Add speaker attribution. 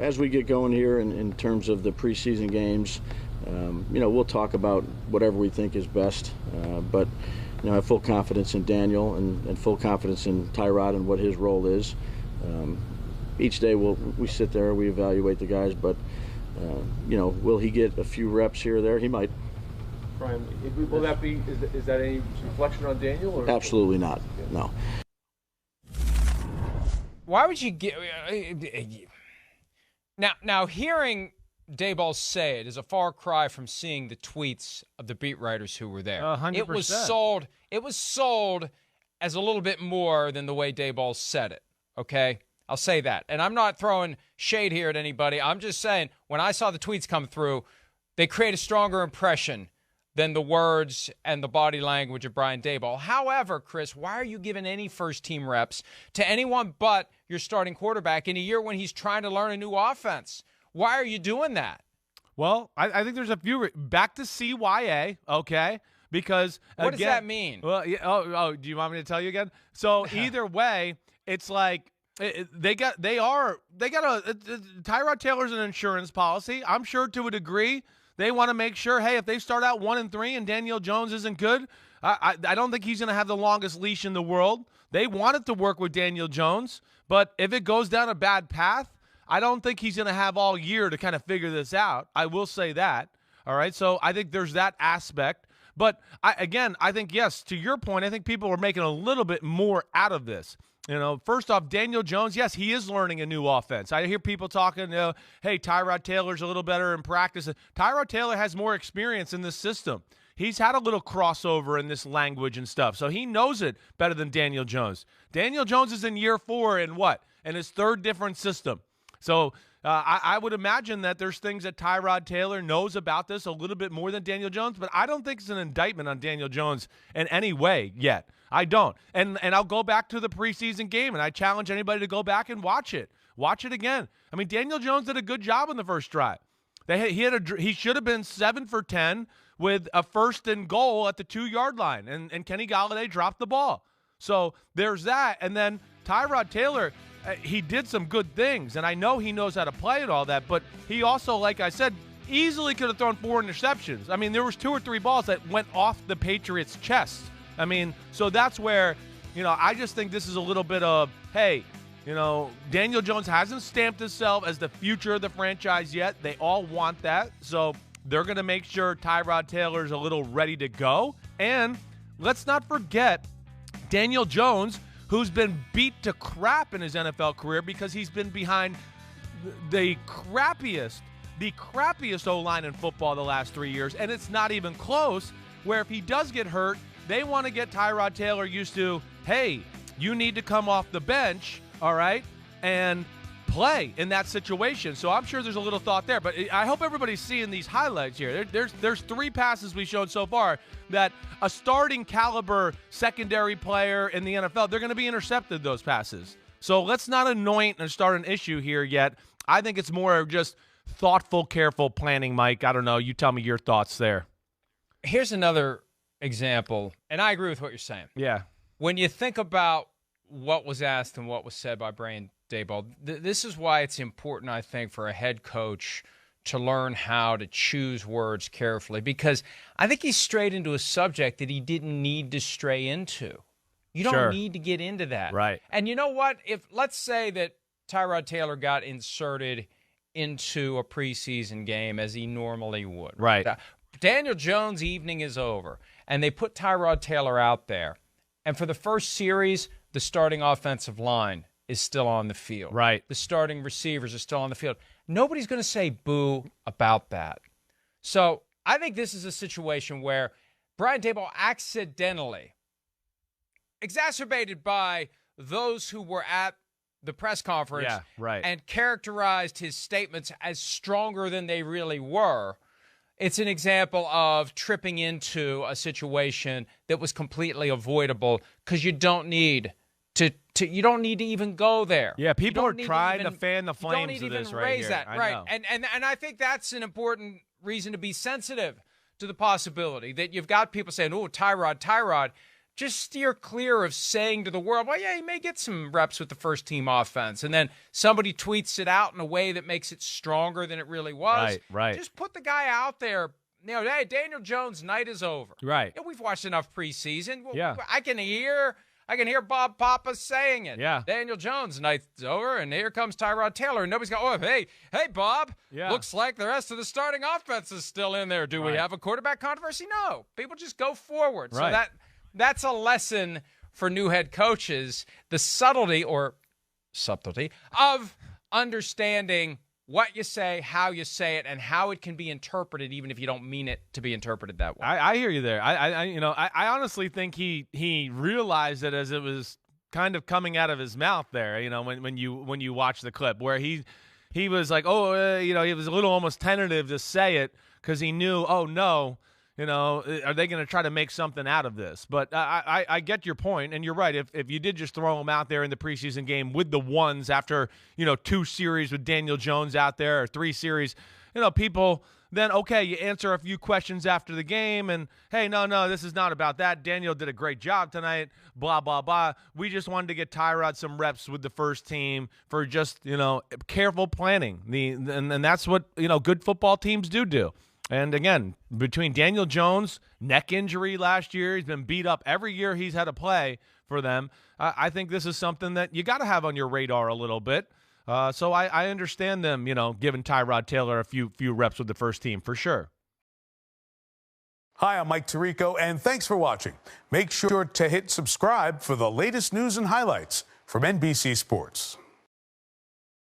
Speaker 1: As we get going here in terms of the preseason games, we'll talk about whatever we think is best. But I have full confidence in Daniel and full confidence in Tyrod and what his role is. Each day we sit there, we evaluate the guys, but will he get a few reps here or there? He might.
Speaker 2: Brian, will that be? Is that any reflection on Daniel? Or?
Speaker 1: Absolutely not. No.
Speaker 3: Why would you get now? Hearing Daboll say it is a far cry from seeing the tweets of the beat writers who were there.
Speaker 4: 100%.
Speaker 3: It was sold as a little bit more than the way Daboll said it. Okay, I'll say that, and I'm not throwing shade here at anybody. I'm just saying when I saw the tweets come through, they create a stronger impression than the words and the body language of Brian Daboll. However, Chris, why are you giving any first-team reps to anyone but your starting quarterback in a year when he's trying to learn a new offense? Why are you doing that?
Speaker 4: Well, I think there's a few back to CYA, okay? Because
Speaker 3: what does that mean?
Speaker 4: Well, yeah, do you want me to tell you again? So either way, it's like Tyrod Taylor's an insurance policy. I'm sure to a degree they want to make sure, hey, if they start out 1-3 and Daniel Jones isn't good, I don't think he's going to have the longest leash in the world. They wanted to work with Daniel Jones, but if it goes down a bad path, I don't think he's going to have all year to kind of figure this out. I will say that. All right, so I think there's that aspect. But I think, yes, to your point, I think people are making a little bit more out of this. First off, Daniel Jones, yes, he is learning a new offense. I hear people talking, hey, Tyrod Taylor's a little better in practice. Tyrod Taylor has more experience in this system. He's had a little crossover in this language and stuff, so he knows it better than Daniel Jones. Daniel Jones is in year 4 in what? In his 3rd different system. So I would imagine that there's things that Tyrod Taylor knows about this a little bit more than Daniel Jones, but I don't think it's an indictment on Daniel Jones in any way yet. I don't. And I'll go back to the preseason game, and I challenge anybody to go back and watch it. Watch it again. I mean, Daniel Jones did a good job in the first drive. He should have been 7 for 10 with a 1st and goal at the 2-yard line, and Kenny Golladay dropped the ball. So there's that. And then Tyrod Taylor, he did some good things, and I know he knows how to play and all that, but he also, like I said, easily could have thrown 4 interceptions. I mean, there was 2 or 3 balls that went off the Patriots' chest. I mean, so that's where, I just think this is a little bit of, hey, Daniel Jones hasn't stamped himself as the future of the franchise yet. They all want that, so they're going to make sure Tyrod Taylor's a little ready to go. And let's not forget Daniel Jones, who's been beat to crap in his NFL career because he's been behind the crappiest O-line in football the last 3 years, and it's not even close, where if he does get hurt, they want to get Tyrod Taylor used to, hey, you need to come off the bench, all right, and play in that situation. So I'm sure there's a little thought there, but I hope everybody's seeing these highlights here. There's 3 passes we've shown so far that a starting caliber secondary player in the NFL, they're going to be intercepted, those passes. So let's not anoint and start an issue here yet. I think it's more of just thoughtful, careful planning, Mike. I don't know. You tell me your thoughts there.
Speaker 3: Here's another example, and I agree with what you're saying.
Speaker 4: Yeah.
Speaker 3: When you think about what was asked and what was said by Brian Daboll, this is why it's important, I think, for a head coach to learn how to choose words carefully, because I think he's strayed into a subject that he didn't need to stray into. You don't need to get into that.
Speaker 4: Right.
Speaker 3: And you know what? Let's say that Tyrod Taylor got inserted into a preseason game as he normally would.
Speaker 4: Right.
Speaker 3: Daniel Jones' evening is over, and they put Tyrod Taylor out there. And for the first series, the starting offensive line is still on the field.
Speaker 4: Right.
Speaker 3: The starting receivers are still on the field. Nobody's going to say boo about that. So I think this is a situation where Brian Daboll accidentally, exacerbated by those who were at the press conference, and characterized his statements as stronger than they really were. It's an example of tripping into a situation that was completely avoidable, because you don't need to even go there.
Speaker 4: Yeah, people are trying to fan the flames of this right here.
Speaker 3: That, right? And I think that's an important reason to be sensitive to the possibility that you've got people saying, "Oh, Tyrod." just steer clear of saying to the world, well, yeah, he may get some reps with the first team offense. And then somebody tweets it out in a way that makes it stronger than it really was.
Speaker 4: Right.
Speaker 3: Just put the guy out there. Hey, Daniel Jones' night is over.
Speaker 4: Right.
Speaker 3: We've watched enough preseason.
Speaker 4: Yeah.
Speaker 3: I can hear Bob Papa saying it.
Speaker 4: Yeah.
Speaker 3: Daniel Jones' night's over, and here comes Tyrod Taylor. And nobody's going, hey, Bob.
Speaker 4: Yeah.
Speaker 3: Looks like the rest of the starting offense is still in there. Do we have a quarterback controversy? No. People just go forward.
Speaker 4: Right.
Speaker 3: So that's a lesson for new head coaches, the subtlety of understanding what you say, how you say it, and how it can be interpreted, even if you don't mean it to be interpreted that way.
Speaker 4: I hear you there. I honestly think he realized it as it was kind of coming out of his mouth there. When you watch the clip where he was like, he was a little almost tentative to say it because he knew, oh no. Are they going to try to make something out of this? But I get your point, and you're right. If you did just throw him out there in the preseason game with the ones after, 2 series with Daniel Jones out there or 3 series, people then, okay, you answer a few questions after the game and, hey, no, this is not about that. Daniel did a great job tonight, blah, blah, blah. We just wanted to get Tyrod some reps with the first team for just, careful planning. And that's what, good football teams do. And again, between Daniel Jones, neck injury last year, he's been beat up every year he's had to play for them. I think this is something that you got to have on your radar a little bit. So I understand them, giving Tyrod Taylor a few reps with the first team for sure.
Speaker 5: Hi, I'm Mike Tirico, and thanks for watching. Make sure to hit subscribe for the latest news and highlights from NBC Sports.